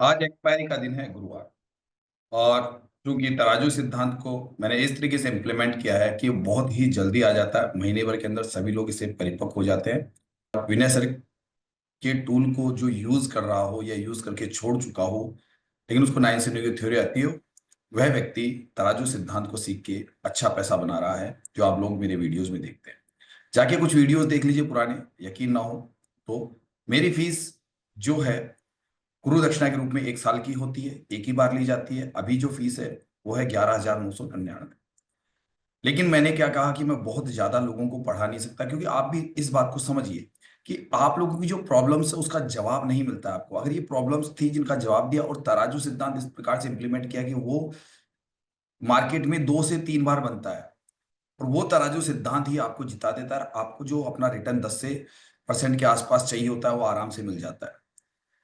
आज एक्सपायरी का दिन है गुरुवार। और चूंकि तराजू सिद्धांत को मैंने इस तरीके से इम्प्लीमेंट किया है कि बहुत ही जल्दी आ जाता है, महीने भर के अंदर सभी लोग इसे परिपक्व हो जाते हैं। विनय सर के टूल को जो यूज कर रहा हो या यूज करके छोड़ चुका हो लेकिन उसको 9 की थ्योरी आती हो, वह व्यक्ति तराजू सिद्धांत को सीख के अच्छा पैसा बना रहा है, जो आप लोग मेरे वीडियोस में देखते हैं। जाके कुछ वीडियोस देख लीजिए पुराने, यकीन ना हो तो। मेरी फीस जो है गुरु दक्षिणा के रूप में 1 साल की होती है, एक ही बार ली जाती है। अभी जो फीस है वो है 11,999। लेकिन मैंने क्या कहा कि मैं बहुत ज्यादा लोगों को पढ़ा नहीं सकता, क्योंकि आप भी इस बात को समझिए कि आप लोगों की जो प्रॉब्लम्स है उसका जवाब नहीं मिलता है आपको। अगर ये प्रॉब्लम्स थी जिनका जवाब दिया और तराजू सिद्धांत इस प्रकार से इंप्लीमेंट किया कि वो मार्केट में 2 से 3 बार बनता है, और वो तराजू सिद्धांत ही आपको जिता देता है। आपको जो अपना रिटर्न 10% के आसपास चाहिए होता है वो आराम से मिल जाता है।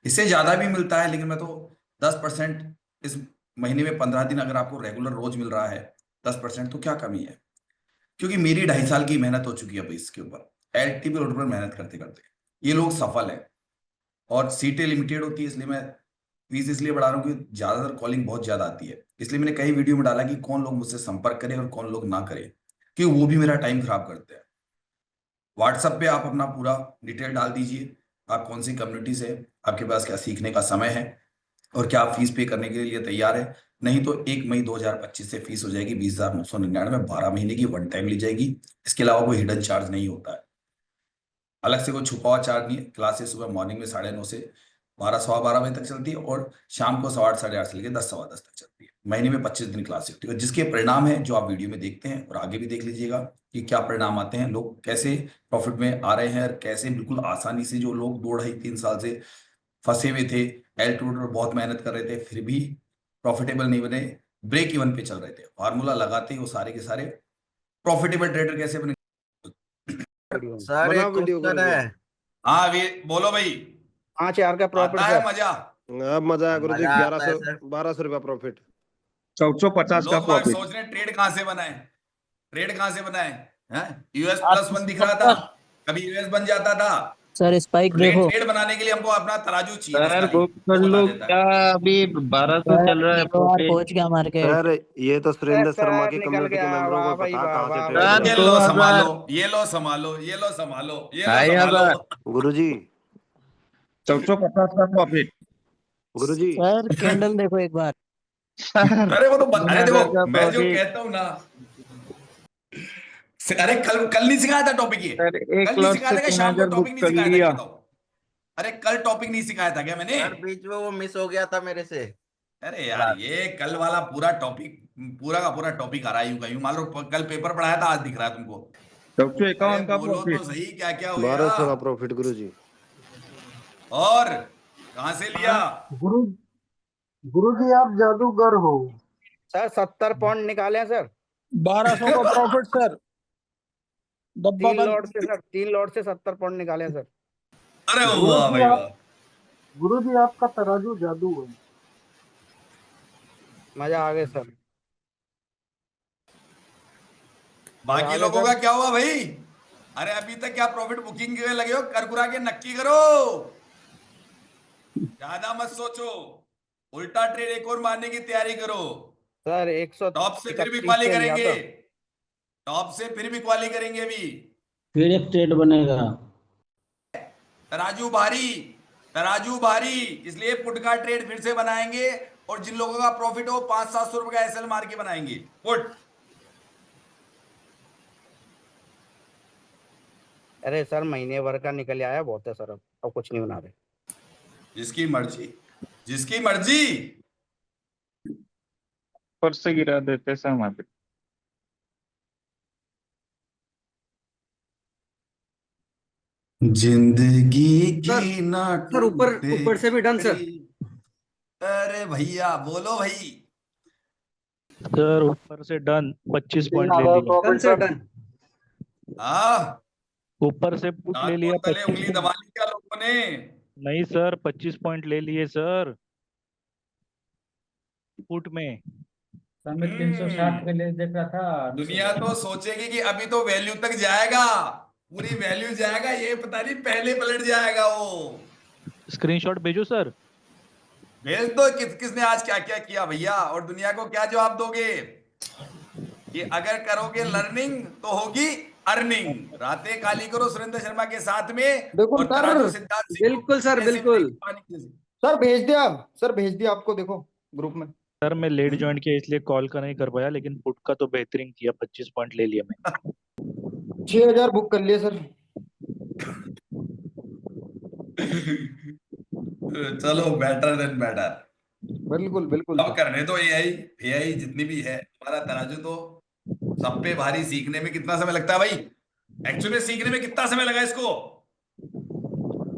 इससे ज्यादा भी मिलता है, लेकिन मैं तो 10% इस महीने में 15 दिन अगर आपको रेगुलर रोज मिल रहा है 10%, तो क्या कमी है। क्योंकि मेरी 2.5 साल की मेहनत हो चुकी है भाई इसके ऊपर, एलटीपी रोड पर मेहनत करते करते ये लोग सफल है। और सीटें लिमिटेड होती है, इसलिए मैं फीस इसलिए बढ़ा रहा हूँ कि ज्यादातर कॉलिंग बहुत ज्यादा आती है। इसलिए मैंने कई वीडियो में डाला कि कौन लोग मुझसे संपर्क करें और कौन लोग ना करें, कि वो भी मेरा टाइम खराब करते हैं। व्हाट्सएप पे आप अपना पूरा डिटेल डाल दीजिए, आप कौन सी कम्युनिटी से, आपके पास क्या सीखने का समय है और क्या आप फीस पे करने के लिए तैयार है। नहीं तो 1 मई 2025 से फीस हो जाएगी 20,999, 12 महीने की वन टाइम ली जाएगी। इसके अलावा कोई हिडन चार्ज नहीं होता है, अलग से कोई छुपा हुआ चार्ज नहीं है। क्लासेस सुबह मॉर्निंग में 9:30 से 12, सवा 12 बजे तक चलती है, और शाम को 8:30 साढ़े 8 से लेकर 10, सवा 10 तक चलती है। महीने में 25 दिन क्लास होती है, और जिसके परिणाम है जो आप वीडियो में देखते हैं और आगे भी देख लीजिएगा कि क्या परिणाम आते हैं, लोग कैसे प्रॉफिट में आ रहे हैं और कैसे बिल्कुल आसानी से, जो लोग 2 ढाई 3 साल से फंसे हुए थे, एल टू बहुत मेहनत कर रहे थे फिर भी प्रॉफिटेबल नहीं बने, ब्रेक इवन पे चल रहे थे, फार्मूला लगाते ही वो सारे के सारे प्रॉफिटेबल ट्रेडर कैसे बने। वीडियो सर बनाओ, एक वीडियो क्वेश्चन गुरुजी। है। हाँ वे बोलो भाई। 5,000 का प्रॉफिट आता है सर। मजा। अब मजा आया गुरुजी। मजा ग्यारह आता है सौ सर। 1200 रुपया प्रॉफिट। 1450 का लोग बाग प्रॉफिट। सोच रहे हैं ट्रेड कहां से बनाए, ट्रेड कहां से बनाए हैं। US+1 दिख रहा था, 870। कभी यूएस बन जाता था। सर स्पाइक ट्रेड देखो। ट्रेड बनाने के लिए हमको अपना तराजू चाहिए बस, सर खाली बुक कर वो बता लो, देता क्या है। अभी 1200 सर चल रहा है तीनों बार प्रॉफिट। पहुंच गया मार्केट। सर ये तो सुरेंद्र शर्मा सर की निकल कम्युनिटी के गया। मेंबरों वाह को भाई पता वाह, कहाँ से वाह ट्रेड भाई सर किया ये वाह। जाता लो 2000, संभालो, ये लो संभालो, ये लो संभालो, ये लो 2500, संभालो। है गुरुजी। 1450 का प्रॉफिट। गुरुजी सर कैंडल देखो एक बार। सर अरे वो तो अरे 3000 का देखो मैं जो प्रॉफिट। कहता हूं ना, अरे कल कल नहीं सिखाया था टॉपिक ये। सर कल एक नहीं लॉट सिखाया से था क्या, शाम को 3000 बुक टॉपिक नहीं कर सिखाया था, ये लिया। बताओ। अरे कल टॉपिक नहीं सिखाया था क्या मैंने। सर बीच में वो मिस हो गया था मेरे से। अरे यार ये कल वाला पूरा टॉपिक, पूरा का पूरा टॉपिक आ रहा है यूं का यूं। मान लो कल पेपर पढ़ाया था, आज दिख रहा है तुमको। अरे 1451 का बोलो तो प्रॉफिट। सही, क्या क्या हो गया। 1200 का प्रॉफिट गुरुजी। और कहां से लिया। गुरु गुरु जी आप जादूगर हो। सर 70 पॉइंट निकाले हैं सर। 1200 का प्रॉफिट सर। डब्बा तीन बंद। लॉट से सर, 3 लॉट से 70 पॉइंट निकाले हैं सर। अरे गुरु वाह जी भाई आप वाह। गुरु जी आपका तराजू जादू है। मजा आ गया सर। मजा आ बाकी गया लोगों सर। का क्या हुआ भाई। अरे अभी तक क्या प्रॉफिट बुकिंग के लिए लगे हो, कर कुरा के नक्की करो, ज्यादा मत सोचो। उल्टा ट्रेड एक और मारने की तैयारी करो। सर टॉप से फिर भी 131 क्वाली पे लिया करेंगे, था। टॉप से फिर भी क्वाली करेंगे अभी। फिर एक ट्रेड बनेगा। तराजू भारी, तराजू भारी, इसलिए पुट का ट्रेड फिर से बनाएंगे। और जिन लोगों का प्रॉफिट हो 500-700 रुपए का एसएल मार के बनाएंगे पुट। अरे सर महीने भर का निकल आया, बहुत है सर। अब कुछ नहीं बना रहे। जिसकी मर्जी, जिसकी मर्जी। ऊपर से गिरा देते सर मार्केट। जिंदगी सर की ना सर ऊपर टूटे ऊपर से भी डन सर। तेरी। अरे भैया बोलो भाई। सर ऊपर से डन 25 पॉइंट ले 3,000 लिया। Done profit sir sir. Done. हाँ, ऊपर से पुट ले दांत को लिया तले 25 उंगली पॉइंट। दबा ली क्या लोगों ने। नहीं सर 25 पॉइंट ले लिए सर पुट में। सर मैं 360 के लिए देख रहा था, मिस हो दुनिया गया। तो सोचेगी कि अभी तो वैल्यू तक जाएगा, पूरी वैल्यू जाएगा, ये पता नहीं पहले पलट जाएगा वो। स्क्रीनशॉट भेजो सर। भेज दो किसने आज क्या क्या किया भैया, और दुनिया को क्या जवाब दोगे कि अगर करोगे लर्निंग तो होगी अर्निंग। रातें काली करो सुरेंद्र शर्मा के साथ में, बिल्कुल और सर, तराजू सिद्धांत सीखो बिल्कुल सर, कैसे बिल्कुल मिलेगी पानी की नदी। सर। भेज दिया सर, भेज दिया आपको, देखो ग्रुप में। सर मैं लेट ज्वाइन किया इसलिए कॉल का नहीं कर पाया, लेकिन पुट का तो बेहतरीन किया, 25 पॉइंट ले लिया मैंने। 6,000 बुक कर लिए सर। चलो बेटर देन बेटर। बिल्कुल बिल्कुल अब सर। करने दो एआई, एआई जितनी भी है हमारा तराजू तो सब पे भारी। सीखने में कितना समय लगता है भाई, एक्चुअली में सीखने में कितना समय लगा इसको?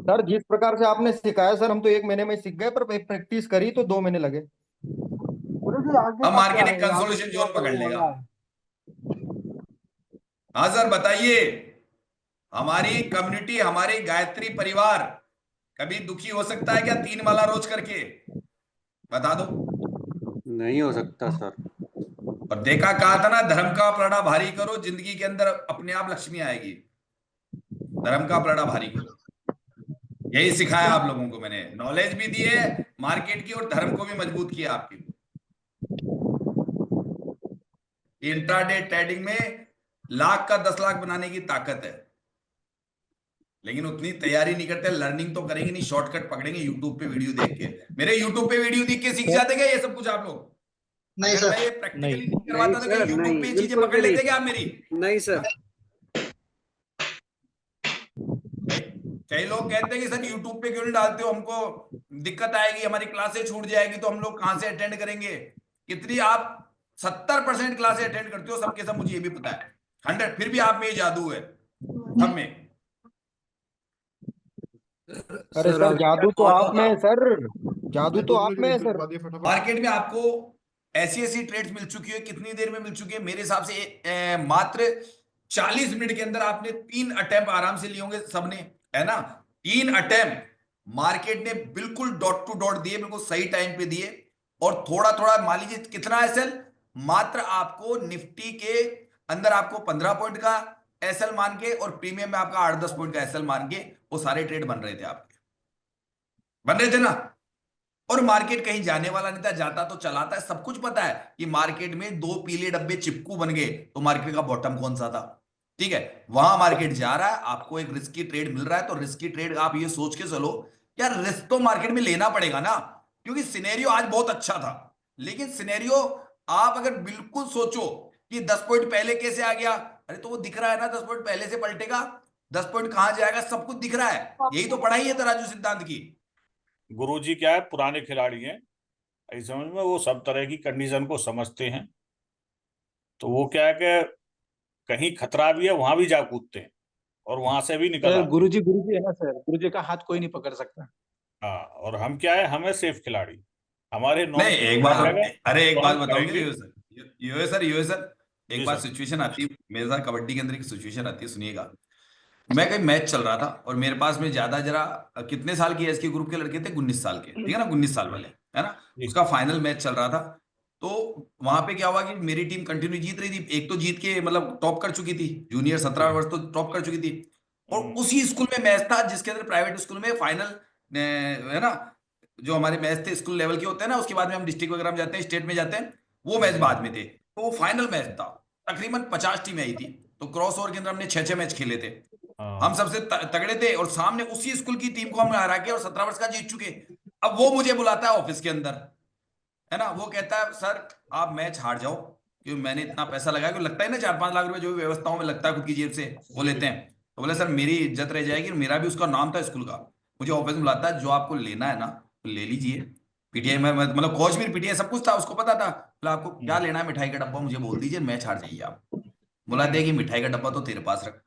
सर जिस प्रकार से आपने सिखाया सर, हम तो 1 महीने में सीख गए, पर प्रैक्टिस करी तो 2 महीने लगे। गुरुजी आगे अब का क्या मार्केट एक है, आगे कंसोलिडेशन क्या जोन पकड़ करने लेगा। वाला है? हाँ सर बताइए, हमारी कम्युनिटी, हमारी गायत्री परिवार कभी दुखी हो सकता है क्या 3 माला रोज करके? बता दो। नहीं हो सकता सर। और देखा, कहा था ना, धर्म का पलड़ा भारी करो, जिंदगी के अंदर अपने आप लक्ष्मी आएगी। धर्म का पलड़ा भारी करो, यही सिखाया आप लोगों को मैंने। नॉलेज भी दी है मार्केट की, और धर्म को भी मजबूत किया आपकी। इंट्राडे ट्रेडिंग में लाख का 10 लाख बनाने की ताकत है, लेकिन उतनी तैयारी नहीं करते। लर्निंग तो करेंगे नहीं, शॉर्टकट पकड़ेंगे यूट्यूब पे वीडियो देख के। मेरे यूट्यूब पे वीडियो देख के सीख जाते क्या ये सब कुछ आप लोग? नहीं अगर सर, मैं ये नहीं प्रैक्टिकली नहीं नहीं करवाता तो क्या सर, यूट्यूब नहीं, पे ये चीजें बिल्कुल पकड़ भी लेते क्या आप मेरी? नहीं सर। भाई कई लोग कहते हैं कि सर यूट्यूब पे क्यों नहीं डालते हो, हमको दिक्कत आएगी, हमारी क्लासेस छूट जाएगी, तो हम लोग कहां से अटेंड करेंगे? कितनी आप 70% क्लासेस अटेंड करते हो, सबके सब मुझे ये भी पता है। 100, फिर भी आप में ये जादू है सब में। अरे सर जादू तो आप में है सर, जादू तो आप में है सर। मार्केट में आपको ऐसी ऐसी ट्रेड्स मिल चुकी है, कितनी देर में मिल चुकी है मेरे हिसाब से? मात्र 40 मिनट के अंदर आपने 3 अटेम्प्ट आराम से लिए होंगे सबने, है ना? 3 अटेम्प्ट मार्केट ने बिल्कुल डॉट टू डॉट दिए, बिल्कुल सही टाइम पे दिए। और थोड़ा थोड़ा मान लीजिए कितना एसएल, मात्र आपको निफ्टी के अंदर आपको 15 पॉइंट का एसएल मान के, और प्रीमियम में आपका 8-10 पॉइंट का एसएल मान के वो सारे ट्रेड बन रहे थे आपके, बन रहे थे ना? और मार्केट कहीं जाने वाला नहीं था, जाता तो चलाता है। सब कुछ पता है कि मार्केट में 2 पीले डब्बे चिपकू बन गए तो मार्केट का बॉटम कौन सा था। ठीक है, वहां मार्केट जा रहा है, आपको एक रिस्की ट्रेड मिल रहा है, तो रिस्की ट्रेड आप ये सोच के चलो यार, रिस्क तो मार्केट में लेना पड़ेगा ना, क्योंकि सिनेरियो आज बहुत अच्छा था। लेकिन सिनेरियो आप अगर बिल्कुल सोचो कि 10 पॉइंट पहले कैसे आ गया, अरे तो वो दिख रहा है ना, 10 पॉइंट पहले से पलटेगा, 10 पॉइंट कहां जाएगा, सब कुछ दिख रहा है। यही तो पढ़ाई है तराजू सिद्धांत की। गुरुजी क्या है, पुराने खिलाड़ी हैं, इस समझ में वो सब तरह की कंडीशन को समझते हैं। तो वो क्या है कि कहीं खतरा भी है वहां भी जा कूदते हैं और वहां से भी निकल सर आते गुरुजी है ना सर, गुरुजी का हाथ कोई नहीं पकड़ सकता। हैं। हाँ, और हम क्या है, हमें सेफ खिलाड़ी, हमारे नहीं नॉन एक बात, अरे एक तो बात हम बताओगे करेंगे। यो सर, एक जी बात सर। सिचुएशन आती है मेरे साथ कबड्डी के अंदर, एक सिचुएशन आती है, सुनिएगा। मैं कहीं मैच चल रहा था और मेरे पास में ज्यादा जरा कितने साल की एज के ग्रुप के लड़के थे, 19 साल के, ठीक है ना, 19 साल वाले, है ना? जी। उसका फाइनल मैच चल रहा था। तो वहां पे क्या हुआ कि मेरी टीम कंटिन्यू जीत रही थी, एक तो जीत के मतलब टॉप कर चुकी थी, जूनियर 17 वर्ष तो टॉप कर चुकी थी। और उसी स्कूल में मैच था जिसके अंदर प्राइवेट स्कूल में फाइनल, है ना, जो हमारे मैच थे स्कूल लेवल के होते हैं ना, उसके बाद में हम डिस्ट्रिक्ट वगैरह में जाते हैं, स्टेट में जाते हैं, वो मैच बाद में थे। तो वो फाइनल मैच था, तकरीबन 50 टीमें आई थी, तो क्रॉस ओवर के अंदर हमने 6-6 मैच खेले थे। हम हाँ। सबसे तगड़े थे, और सामने उसी स्कूल की टीम को हम हरा के, और 17 वर्ष का जीत चुके। अब वो मुझे बुलाता है ऑफिस के अंदर, है ना, वो कहता है सर आप मैच हार जाओ, क्योंकि मैंने इतना पैसा लगाया, क्योंकि लगता है ना 4-5 लाख रुपए जो भी व्यवस्थाओं में लगता है खुद की जेब से, वो लेते हैं। तो बोले सर मेरी इज्जत रह जाएगी, मेरा भी उसका नाम था स्कूल का। मुझे ऑफिस में बुलाता है, जो आपको लेना है ना तो ले लीजिए। पीटीआई में मतलब कोच भी पीटीआई सब कुछ था, उसको पता था। बोला आपको क्या लेना है, मिठाई का डब्बा मुझे बोल दीजिए, मैच हार जाइए आप। बोला देगी मिठाई का डब्बा तो तेरे पास रख,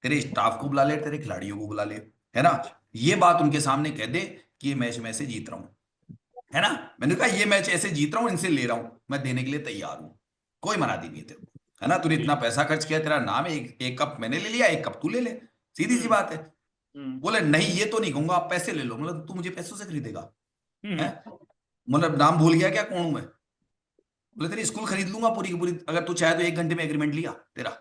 तेरे स्टाफ को बुला ले, तेरे खिलाड़ियों को बुला ले, है ना, ये बात उनके सामने कह दे कि ये मैच मैं ऐसे जीत रहा हूं, है ना। मैंने कहा ये मैच ऐसे जीत रहा हूं, इनसे ले रहा हूं, मैं देने के लिए तैयार हूं, कोई मनादी नहीं है तेरे को, है ना। तूने इतना पैसा खर्च किया, तेरा नाम है, एक कप मैंने ले लिया, एक कप तू ले ले, सीधी सी बात है। बोले नहीं ये तो नहीं कहूंगा, आप पैसे ले लो। मतलब तू मुझे पैसों से खरीदेगा, है? मतलब नाम भूल गया क्या, कौन हूं मैं? बोले तेरी स्कूल खरीद लूंगा पूरी की पूरी, अगर तू चाहे तो 1 घंटे में एग्रीमेंट लिया तेरा,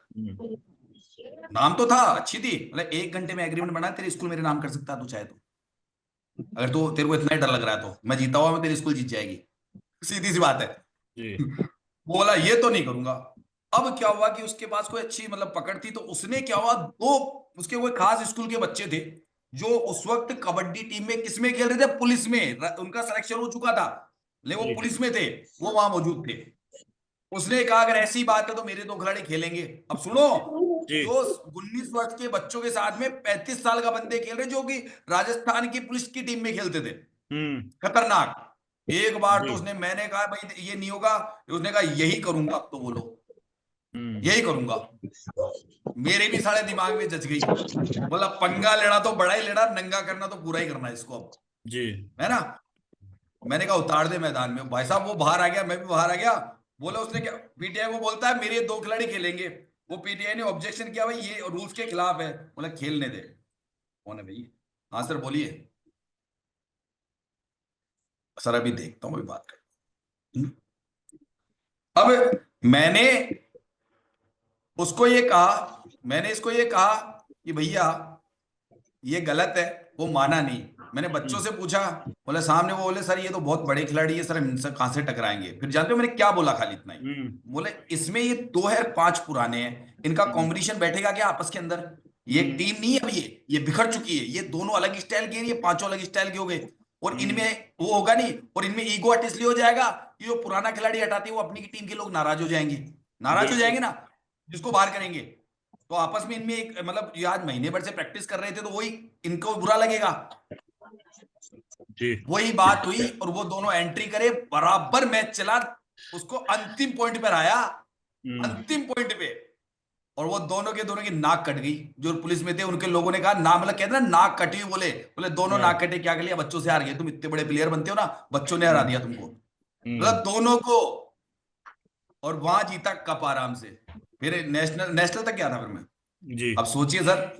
नाम तो था, अच्छी थी, मतलब 1 घंटे में एग्रीमेंट बना, तेरी स्कूल मेरे नाम कर सकता तू चाहे तो। अगर तो तेरे को इतना ही डर लग रहा है तो मैं जीता हुआ मैं तेरी स्कूल जीत जाएगी, सीधी सी बात है। जी वो बोला ये तो नहीं करूंगा। अब क्या हुआ कि उसके पास कोई अच्छी मतलब पकड़ थी, तो उसने क्या हुआ, दो उसके कोई खास स्कूल के बच्चे थे जो उस वक्त कबड्डी टीम में किसमें खेल रहे थे, पुलिस में, उनका सिलेक्शन हो चुका था लेकिन वो जी पुलिस में थे, वो वहां मौजूद थे। उसने कहा अगर ऐसी बात है तो मेरे दो खिलाड़ी खेलेंगे। अब सुनो, जी जो 19 वर्ष के बच्चों के साथ में 35 साल का बंदे खेल रहे जो कि राजस्थान की पुलिस की टीम में खेलते थे, खतरनाक। एक बार तो जी उसने, मैंने कहा भाई ये नहीं होगा, उसने कहा यही करूंगा, अब तो बोलो यही करूंगा। मेरे भी सारे दिमाग में जच गई, बोला पंगा लेना तो बड़ा ही लेना, नंगा करना तो पूरा ही करना है इसको अब, जी है ना। मैंने कहा उतार दे मैदान में। भाई साहब वो बाहर आ गया, मैं भी बाहर आ गया। बोला उसने क्या, पीटीआई को बोलता है मेरे दो खिलाड़ी खेलेंगे। वो पीटीआई ने ऑब्जेक्शन किया, भाई ये रूल्स के खिलाफ है। बोला खेलने दे। कौन है भाई? हाँ सर बोलिए। सर अभी देखता हूँ, अभी बात कर। अब मैंने उसको ये कहा, मैंने इसको ये कहा कि भैया ये गलत है। वो माना नहीं। मैंने बच्चों से पूछा, बोले सामने, वो बोले सर ये तो बहुत बड़े खिलाड़ी है सर, हम इनसे कहां से टकराएंगे। फिर जानते हो मैंने क्या बोला? खाली इतना ही बोले इसमें ये 2005 पुराने हैं, इनका कॉम्बिनेशन बैठेगा क्या आपस के अंदर? ये टीम नहीं है अब, ये बिखर चुकी है, ये दोनों अलग स्टाइल के हैं, ये पांचों अलग स्टाइल के हो गए, और इनमें वो होगा नहीं, और इनमें ईगो हट इसलिए हो जाएगा कि जो पुराना खिलाड़ी हटाते हैं वो अपनी टीम के लोग नाराज हो जाएंगे, नाराज हो जाएंगे ना, जिसको बाहर करेंगे। तो आपस में इनमें एक मतलब ये आज महीने भर से प्रैक्टिस कर रहे थे, तो वही इनको बुरा लगेगा। जी वही बात हुई और वो दोनों एंट्री करे, बराबर मैच चला, उसको अंतिम पॉइंट पर आया, अंतिम पॉइंट पे, और वो दोनों के दोनों की नाक कट गई। जो पुलिस में थे उनके लोगों ने कहा ना, मतलब कहते ना नाक कटी, बोले बोले दोनों नाक कटे, क्या कर लिया? बच्चों से हार गए, तुम इतने बड़े प्लेयर बनते हो ना, बच्चों ने हरा दिया तुमको, मतलब दोनों को। और वहां जीता कप आराम से। फिर नेशनल तक गया था फिर मैं। जी अब सोचिए सर,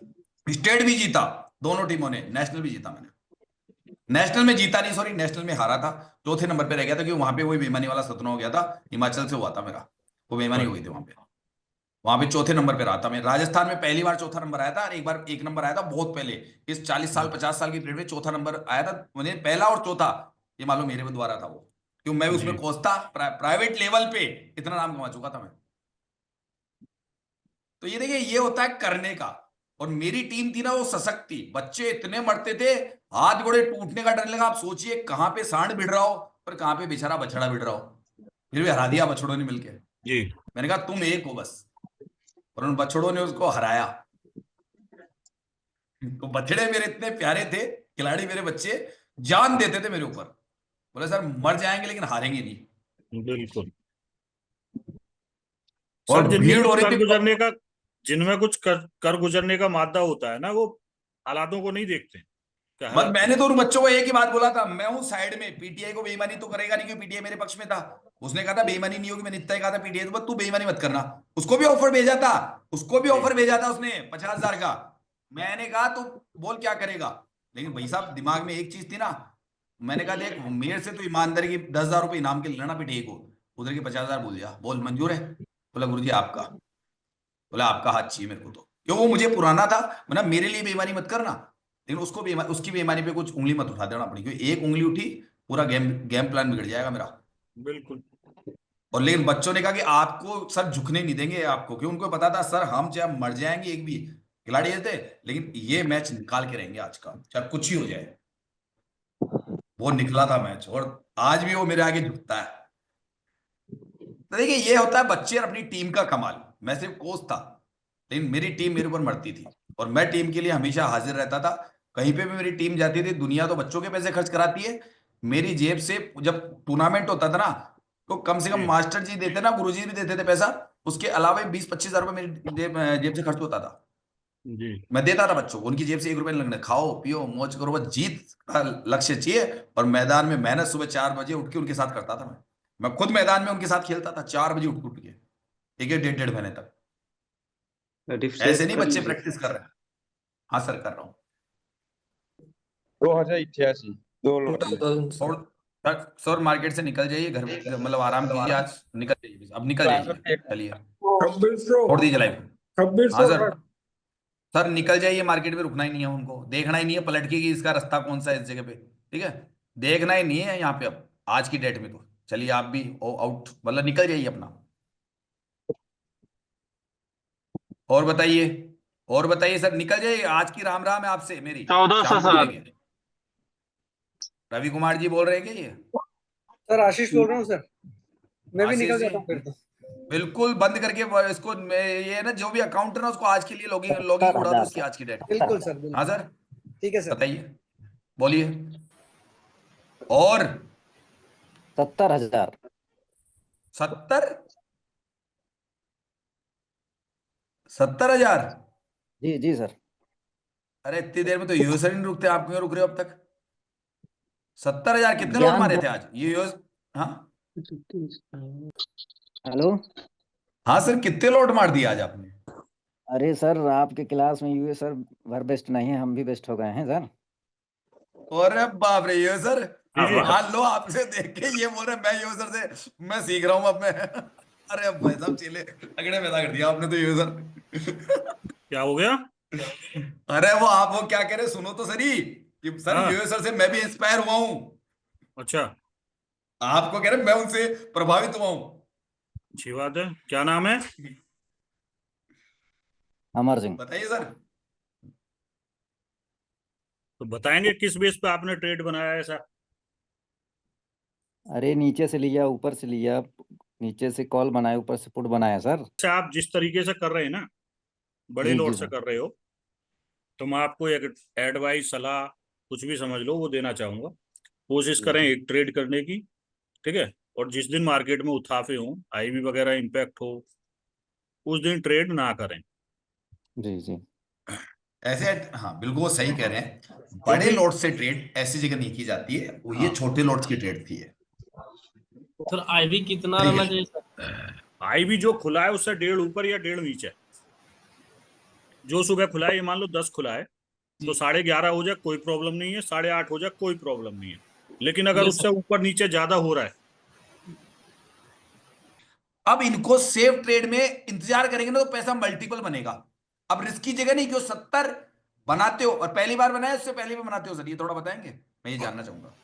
स्टेट भी जीता, दोनों टीमों ने, नेशनल भी जीता। मैंने नेशनल में जीता नहीं, सॉरी नेशनल में हारा था, चौथे नंबर पे रह गया था, क्योंकि वहां पे वही बेईमानी वाला सपना हो गया था, हिमाचल से हुआ था मेरा, वो बेईमानी हो गई थी वहां पे चौथे नंबर पे रहा था मैं। राजस्थान में पहली बार चौथा नंबर आया था, और एक बार एक नंबर आया था बहुत पहले, इस 40 साल 50 साल की पीरियड में चौथा नंबर आया था। मुझे पहला और चौथा ये मालूम मेरे द्वारा था वो, क्यों मैं उसमें कोच था, प्राइवेट लेवल पे इतना नाम कमा चुका था मैं। तो ये देखिए, ये होता है करने का। और मेरी टीम थी ना वो सशक्त थी, बच्चे इतने मरते थे, हाथ घोड़े टूटने का डर लगा। आप सोचिए कहां पे सांड भिड़ रहा हो, पर कहां पे बेचारा बछड़ा भिड़ रहा हो, फिर भी हरा दिया बछड़ों ने मिलके। जी मैंने कहा तुम एक हो बस, और उन बछड़ों ने उसको हराया। तो बछड़े मेरे इतने प्यारे थे, खिलाड़ी मेरे बच्चे जान देते थे मेरे ऊपर, बोले सर मर जाएंगे लेकिन हारेंगे नहीं। बिल्कुल। और सर भीड़ हो रही थी। जिनमें कुछ कर गुजरने का मादा होता है ना, वो हालातों को नहीं देखते कि बस हालात मैंने तो उन बच्चों को एक ही बात बोला था, मैं हूं साइड में, पीटीआई को बेईमानी तो करेगा नहीं, क्योंकि पीटीआई मेरे पक्ष में था। उसने कहा था बेईमानी नहीं होगी, मैंने इतना ही कहा था पीटीआई तो तू बेईमानी मत करना। उसको भी ऑफर भेजा था, उसने 50,000 का। मैंने कहा तो बोल क्या करेगा, लेकिन भाई साहब दिमाग में एक चीज थी ना, मैंने कहा देख मेरे से तो ईमानदारी की 10,000 रुपये इनाम के लेना पीटीआई को, उधर के 50,000 बोल दिया, बोल मंजूर है? बोला गुरुजी आपका। बोला आपका हाथ चाहिए मेरे को, तो क्यों वो मुझे पुराना था, मतलब मेरे लिए बेईमानी मत करना, लेकिन उसको उसकी बेईमानी पे कुछ उंगली मत उठा देना अपनी, क्योंकि एक उंगली उठी पूरा गेम प्लान बिगड़ जाएगा मेरा। बिल्कुल। और लेकिन बच्चों ने कहा कि आपको सर झुकने नहीं देंगे आपको, क्यों उनको पता था सर हम चाहे मर जाएंगे, एक भी खिलाड़ी थे, लेकिन ये मैच निकाल के रहेंगे आज का, चाहे कुछ ही हो जाए। वो निकला था मैच, और आज भी वो मेरे आगे झुकता है। तो देखिए ये होता है बच्चे और अपनी टीम का कमाल। मैं सिर्फ कोच था, लेकिन मेरी टीम मेरे ऊपर मरती थी, और मैं टीम के लिए हमेशा हाजिर रहता था। कहीं पे भी मेरी टीम जाती थी, दुनिया तो बच्चों के पैसे खर्च कराती है, मेरी जेब से जब टूर्नामेंट होता था ना, तो कम से कम मास्टर जी देते ना, गुरुजी भी देते थे पैसा, उसके अलावा 20-25 हजार रुपये मेरी जेब से खर्च होता था। जी मैं देता था बच्चों को, उनकी जेब से 1 रुपये नहीं लगने, खाओ पियो मौज करो, बस जीत का लक्ष्य चाहिए। और मैदान में मेहनत सुबह 4 बजे उठ के उनके साथ करता था मैं खुद मैदान में उनके साथ खेलता था 4 बजे उठ के, एक 1.5 महीने तक। ऐसे नहीं बच्चे प्रैक्टिस कर रहे हैं। हाँ सर कर रहा हूँ। 2088 दो लोग। और सर मार्केट से निकल जाइए, घर मतलब आराम कीजिए, आज निकल जाइए, अब निकल जाइए, चलिए छोड़ दीजिए लाइव। हाँ सर सर निकल जाइए, मार्केट में रुकना ही नहीं है उनको, देखना ही नहीं है पलट के कि इसका रास्ता कौन सा है इस जगह पे। ठीक है, देखना ही नहीं है यहाँ पे अब आज की डेट में। तो चलिए आप भी आउट, मतलब निकल जाइए अपना। और बताइए, और बताइए सर, निकल जाइए, आज की राम राम है आपसे मेरी, 1400 शाम को सर। मिलेंगे। रवि कुमार जी बोल रहे हैं क्या ये? सर आशीष बोल रहा हूँ सर, मैं भी आशीष निकल जी, जाता हूँ फिर तो। बिल्कुल बंद करके इसको, ये है ना जो भी अकाउंट है ना उसको आज के लिए लॉगिंग लॉगिंग उड़ा दो उसकी आज की डेट। बिल्कुल सर, हाँ बिल्कुल। सर, ठीक है सर। बताइए, बोलिए। और 70,000। 70, 70,000? जी जी सर। अरे इतनी देर में तो यूएसआर नहीं रुकते, आप क्यों रुक रहे हो अब तक? 70,000 कितने लोड ज्ञान मारे दो। थे आज ये यूएस? हाँ हेलो। हाँ सर, कितने लोड मार दिए आज आपने? अरे सर आपके क्लास में यूए सर भर बेस्ट नहीं है, हम भी बेस्ट हो गए हैं सर। अरे बाप रे, यूएसआर जी। मान लो आपसे देख के ये बोल रहे मैं यूएसआर से मैं सीख रहा हूँ अब मैं। अरे भाई साहब चले अगड़े पैदा कर दिया आपने तो यूएसआर। क्या हो गया? अरे वो क्या कह रहे, सुनो तो सही कि सर हाँ। यूएसआर से मैं भी इंस्पायर हुआ हूँ। अच्छा, आपको कह रहे मैं उनसे प्रभावित हुआ हूँ। अच्छी बात है। क्या नाम है? अमर सिंह। बताइए सर। तो बताएंगे किस बेस पे आपने ट्रेड बनाया ऐसा? अरे नीचे से लिया, ऊपर से लिया, नीचे से कॉल बनाया, ऊपर से पुट बनाया सर। अच्छा, आप जिस तरीके से कर रहे हैं ना, बड़े जी लोड जी से सर। कर रहे हो, तो मैं आपको एक एडवाइस, सलाह, कुछ भी समझ लो, वो देना चाहूंगा। कोशिश करें एक ट्रेड करने की, ठीक है? और जिस दिन मार्केट में उठाफे हो, आईवी वगैरह इम्पैक्ट हो, उस दिन ट्रेड ना करें। जी जी। ऐसे हाँ बिल्कुल वो सही कह रहे हैं, बड़े क्योंकि लॉट से ट्रेड ऐसी जगह नहीं की जाती है, वो ये छोटे लॉट्स की ट्रेड थी है। सर आईवी कितना ठीक रहना है, चाहिए सर? आईवी जो खुला है उससे 1.5 ऊपर या 1.5 नीचे। जो सुबह खुला है, ये मान लो 10 खुला है, तो 11:30 हो जाए कोई प्रॉब्लम नहीं है, 8:30 हो जाए कोई प्रॉब्लम नहीं है। लेकिन अगर यस उससे सर। ऊपर नीचे ज्यादा हो रहा है, अब इनको सेफ ट्रेड में इंतजार करेंगे ना तो पैसा मल्टीपल बनेगा। अब रिस्की जगह नहीं कि 70 बनाते हो और पहली बार बनाया, उससे पहले भी बनाते हो सर, ये थोड़ा बताएंगे, मैं ये जानना चाहूंगा।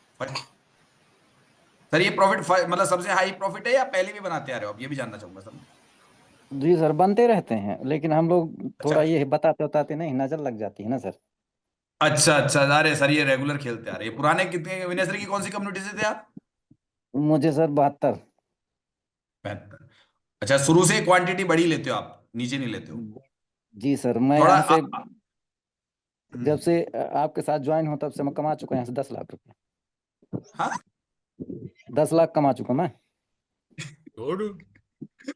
सर ये प्रॉफिट मतलब सबसे हाई प्रॉफिट है या पहले भी बनाते आ रहे हो आप, ये भी जानना चाहूंगा सर। जी सर बनते रहते हैं, लेकिन हम लोग अच्छा थोड़ा ये बताते बताते नहीं, नजर लग जाती है ना सर। अच्छा अच्छा, अरे सर ये रेगुलर खेलते आ रहे हैं। पुराने कितने विनय सर की कौन सी कम्युनिटी से थे आप? मुझे सर 72। 75। अच्छा, शुरू से क्वांटिटी बड़ी लेते हो आप, नीचे नहीं लेते हो? जी सर मैं थोड़ा यहाँ से जब हम्म, से आपके साथ ज्वाइन हो तब से मैं कमा चुका हूँ यहाँ से 10 लाख रुपए। हाँ 10 लाख कमा चुका मैं। गुड।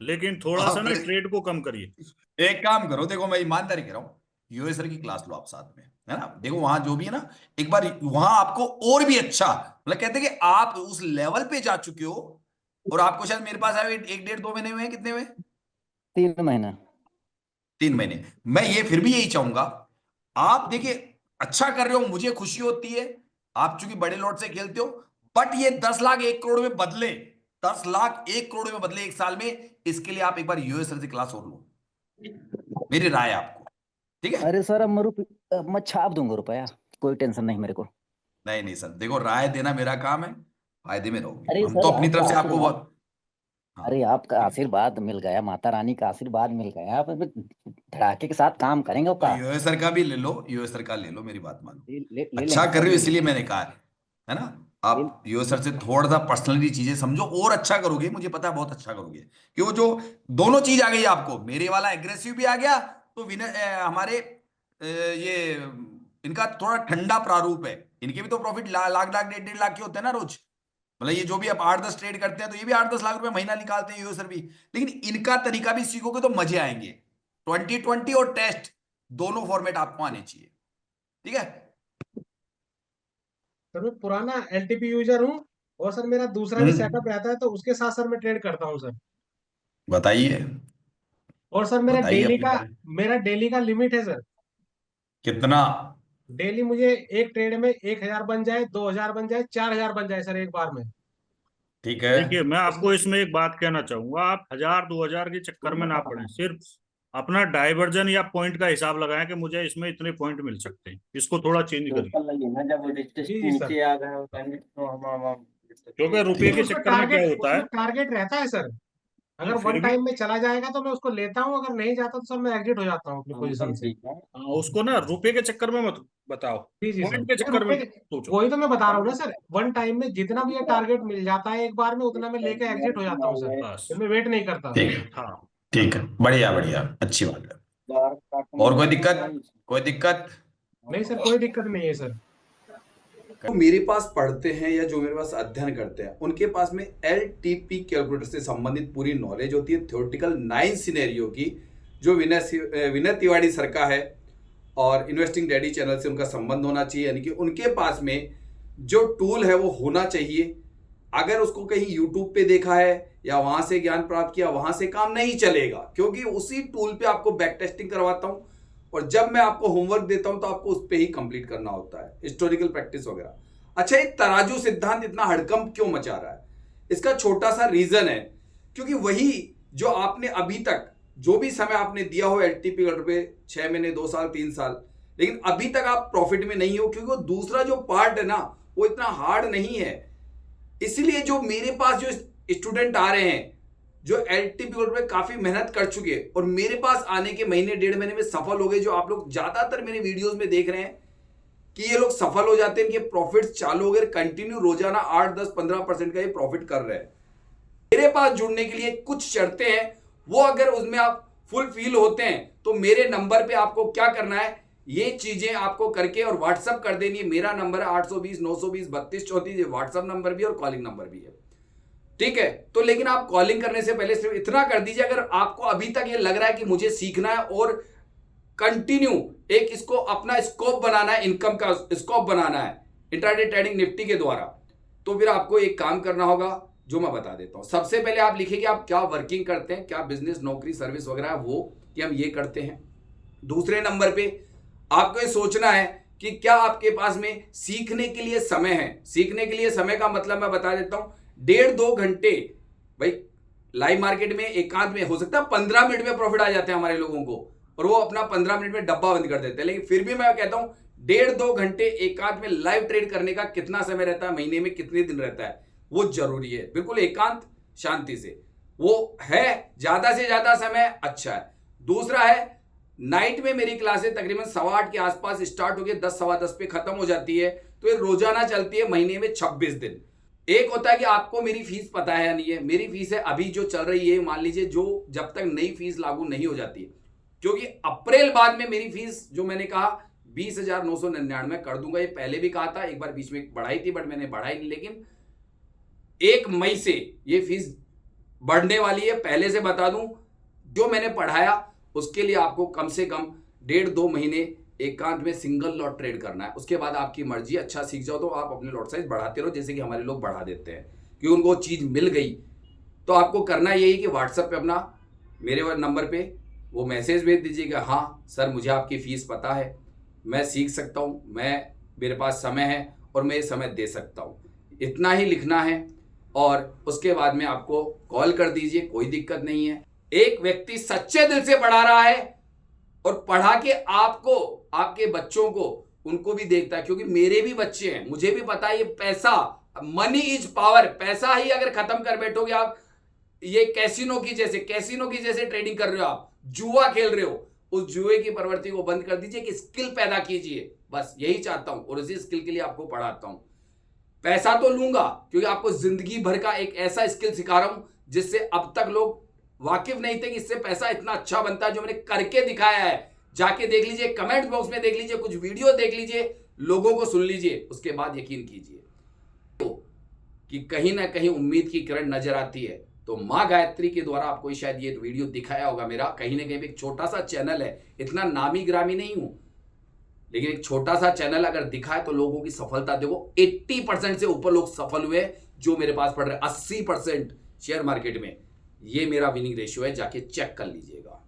लेकिन थोड़ा सा आप ना ट्रेड को कम करिए। एक काम करो, देखो मैं ईमानदारी कह रहा हूँ, यूएस सर की क्लास लो आप साथ में, है ना? देखो वहां जो भी है ना, एक बार वहां आपको और भी अच्छा, मतलब कहते हैं कि आप उस लेवल पे जा चुके हो। और आपको शायद मेरे पास आए हुए 1 1.5 2 महीने हुए हैं, कितने हुए? 3 महीने। 3 महीने। मैं ये फिर भी यही चाहूंगा, आप देखिए अच्छा कर रहे हो, मुझे खुशी होती है, आप चूंकि बड़े लॉट से खेलते हो। बट ये 10 लाख 1 करोड़ में बदले, 10 लाख 1 करोड़ में बदले 1 साल में, इसके लिए आप एक बार यूएस सर से क्लास और लो, मेरी राय है आपको। ठीक है, अरे सर अब मैं छाप दूंगा रुपया, कोई टेंशन नहीं मेरे को। नहीं नहीं सर, देखो राय देना मेरा काम है, फायदे में रहोगे, अरे हम तो सर अपनी आपका तरफ से आपको आशीर्वाद। बहुत। अरे हाँ आपका आशीर्वाद मिल गया, माता रानी का आशीर्वाद मिल गया, आप अब धड़ाके के साथ काम करेंगे तो आपका। यूएस सर का भी ले लो, यूएस सर का ले लो, मेरी बात मानो। ले अच्छा लेंगे कर सर, रहे हो ले इसलिए लेंगे। मैंने कहा है ना? ले, आप यूएस सर से थोड़ा सा पर्सनली चीजें समझो और अच्छा करोगे, मुझे पता है बहुत अच्छा करोगे। कि वो जो दोनों चीज आ गई आपको, मेरे वाला एग्रेसिव भी आ गया, तो विनय हमारे ये इनका थोड़ा ठंडा प्रारूप है, इनके भी तो प्रॉफिट लाख लाख 1.5 1.5 लाख के होते हैं ना रोज। मतलब ये जो भी आप 8 10 ट्रेड करते हैं तो ये भी 8 10 लाख रुपए महीना निकालते हैं यूएस सर भी। लेकिन इनका तरीका भी सीखोगे तो मजे आएंगे। 2020 और टेस्ट दोनों फॉर्मेट आपको आने चाहिए। ठीक है, सर मैं पुराना एलटीपी यूजर हूँ, और सर मेरा दूसरा भी सेटअप रहता है, तो उसके साथ सर मैं ट्रेड करता हूँ सर। बताइए, और सर बताइए अपने बारे में। मेरा डेली का लिमिट है सर। कितना? डेली मुझे एक ट्रेड में 1,000 बन जाए, 2,000 बन जाए, 4,000 बन जाए सर एक बार में। ठीक है, देखिए, मैं आपको इसमें एक बात कहना चाहूंगा, आप 1000 2000 के चक्कर में ना पड़े। सिर्फ अपना डाइवर्जन या पॉइंट का हिसाब लगाएं कि मुझे इसमें इतने पॉइंट मिल सकते हैं, इसको थोड़ा चेंज करिए। लोकल लगी ना, जब रजिस्ट्रेशन जी, सर। नीचे आ गए तो हम क्योंकि रुपए के उसमें चक्कर में क्या होता है, टारगेट रहता है सर। अगर फिर वन भी टाइम में चला जाएगा तो मैं उसको लेता हूँ, अगर नहीं जाता तो सर मैं एग्जिट हो जाता हूँ अपनी पोजीशन से। ठीक है। उसको ना रुपए के चक्कर में मत बताओ, जी जी सर, पॉइंट के चक्कर में सोचो। वही तो मैं बता रहा हूँ ना सर, वन टाइम में जितना भी ये टारगेट मिल जाता है एक बार में, उतना मैं लेके एग्जिट हो जाता हूँ सर, बस फिर मैं वेट नहीं करता। ठीक है, हाँ, ठीक है, बढ़िया बढ़िया, अच्छी बात है। और कोई दिक्कत? कोई दिक्कत? नहीं सर, कोई दिक्कत नहीं है सर। जो मेरे पास पढ़ते हैं या जो मेरे पास अध्ययन करते हैं, उनके पास में LTP कैलकुलेटर से संबंधित पूरी नॉलेज होती है, थ्योरेटिकल 9 सिनेरियो की, जो विनय तिवारी सर का है और इन्वेस्टिंग डैडी चैनल से उनका संबंध होना चाहिए। यानी कि उनके पास में जो टूल है वो होना चाहिए। अगर उसको कहीं यूट्यूब पे देखा है या वहां से ज्ञान प्राप्त किया, वहां से काम नहीं चलेगा, क्योंकि उसी टूल पे आपको बैक टेस्टिंग करवाता हूं और जब मैं आपको होमवर्क देता हूं तो आपको उस पे ही कंप्लीट करना होता है, हिस्टोरिकल प्रैक्टिस वगैरह। अच्छा, ये तराजू सिद्धांत इतना हड़कंप क्यों मचा रहा है? इसका छोटा सा रीजन है, क्योंकि वही जो आपने अभी तक जो भी समय आपने दिया हो LTP पे 6 महीने, 2 साल, 3 साल, लेकिन अभी तक आप प्रॉफिट में नहीं हो, क्योंकि वो दूसरा जो पार्ट है ना वो इतना हार्ड नहीं है। इसलिए जो मेरे पास जो स्टूडेंट आ रहे हैं जो LTP पे काफी मेहनत कर चुके हैं और मेरे पास आने के महीने 1.5 महीने में सफल हो गए, जो आप लोग ज्यादातर मेरे वीडियोस में देख रहे हैं कि ये लोग सफल हो जाते हैं, कि प्रॉफिट चालू हो गए, कंटिन्यू रोजाना 8, 10, 15% का ये प्रॉफिट कर रहे हैं। मेरे पास जुड़ने के लिए कुछ शर्तें हैं, वो अगर उसमें आप फुलफिल होते हैं तो मेरे नंबर पे आपको क्या करना है, ये चीजें आपको करके और व्हाट्सअप कर देनी है। मेरा नंबर है 820 920 32 34, ये व्हाट्सअप नंबर भी है और कॉलिंग नंबर भी है, ठीक है। तो लेकिन आप कॉलिंग करने से पहले सिर्फ इतना कर दीजिए, अगर आपको अभी तक ये लग रहा है कि मुझे सीखना है और कंटिन्यू एक इसको अपना स्कोप बनाना है, इनकम का स्कोप बनाना है इंट्राडे ट्रेडिंग निफ्टी के द्वारा, तो फिर आपको एक काम करना होगा जो मैं बता देता हूं। सबसे पहले आप लिखिए कि आप क्या वर्किंग करते हैं, क्या बिजनेस, नौकरी, सर्विस वगैरह वो, कि हम ये करते हैं। दूसरे नंबर पे आपको ये सोचना है कि क्या आपके पास में सीखने के लिए समय है। सीखने के लिए समय का मतलब मैं बता देता हूं, 1.5-2 घंटे भाई लाइव मार्केट में एकांत में हो सकता है 15 मिनट में प्रॉफिट आ जाते हैं हमारे लोगों को, और वो अपना 15 मिनट में डब्बा बंद कर देते हैं। लेकिन फिर भी मैं कहता हूं 1.5-2 घंटे एकांत में लाइव ट्रेड करने का कितना समय रहता है, महीने में कितने दिन रहता है, वो जरूरी है। बिल्कुल एकांत शांति से, वो है ज्यादा से ज्यादा समय अच्छा है। दूसरा है, नाइट में मेरी क्लासें तकरीबन 8:15 के आसपास स्टार्ट होकर 10, 10:15 पे खत्म हो जाती है, तो ये रोजाना चलती है, महीने में 26 दिन। एक होता है कि आपको मेरी फीस पता है या नहीं है। मेरी फीस है अभी जो चल रही है, मान लीजिए जो जब तक नई फीस लागू नहीं हो जाती, क्योंकि अप्रैल बाद में मेरी फीस जो मैंने कहा 20,999 कर दूंगा। ये पहले भी कहा था, एक बार बीच में बढ़ाई थी बट मैंने बढ़ाई नहीं, लेकिन 1 मई से ये फीस बढ़ने वाली है। पहले से बता दूं, जो मैंने पढ़ाया उसके लिए आपको कम से कम 1.5-2 महीने एकांत में सिंगल लॉट ट्रेड करना है। उसके बाद आपकी मर्जी, अच्छा सीख जाओ तो आप अपने लॉट साइज बढ़ाते रहो, जैसे कि हमारे लोग बढ़ा देते हैं, क्योंकि उनको चीज मिल गई। तो आपको करना यही कि व्हाट्सएप पे अपना मेरे नंबर पे वो मैसेज भेज दीजिएगा, हाँ सर मुझे आपकी फीस पता है, मैं सीख सकता हूँ, मेरे पास समय है और मैं ये समय दे सकता हूँ, इतना ही लिखना है। और उसके बाद में आपको कॉल कर दीजिए, कोई दिक्कत नहीं है। एक व्यक्ति सच्चे दिल से पढ़ा रहा है और पढ़ा के आपको, आपके बच्चों को, उनको भी देखता है, क्योंकि मेरे भी बच्चे हैं, मुझे भी पता है ये पैसा, मनी इज पावर, पैसा ही अगर खत्म कर बैठोगे आप, ये कैसीनो की जैसे ट्रेडिंग कर रहे हो आप, जुआ खेल रहे हो, उस जुए की प्रवृत्ति को बंद कर दीजिए, कि स्किल पैदा कीजिए, बस यही चाहता हूं और उसी स्किल के लिए आपको पढ़ाता हूं। पैसा तो लूंगा क्योंकि आपको जिंदगी भर का एक ऐसा स्किल सिखा रहा हूं जिससे अब तक लोग वाकिफ नहीं थे कि इससे पैसा इतना अच्छा बनता है, जो मैंने करके दिखाया है। जाके देख लीजिए, कमेंट बॉक्स में देख लीजिए, कुछ वीडियो देख लीजिए, लोगों को सुन लीजिए, उसके बाद यकीन कीजिए कि कहीं ना कहीं उम्मीद की किरण नजर आती है। तो माँ गायत्री के द्वारा आपको शायद ये वीडियो दिखाया होगा मेरा, कहीं ना कहीं एक छोटा सा चैनल है, इतना नामी ग्रामी नहीं हूं, लेकिन एक छोटा सा चैनल अगर दिखाए तो लोगों की सफलता देखो, 80% से ऊपर लोग सफल हुए जो मेरे पास पढ़ रहे, 80% शेयर मार्केट में। ये मेरा विनिंग रेशियो है, जाके चेक कर लीजिएगा।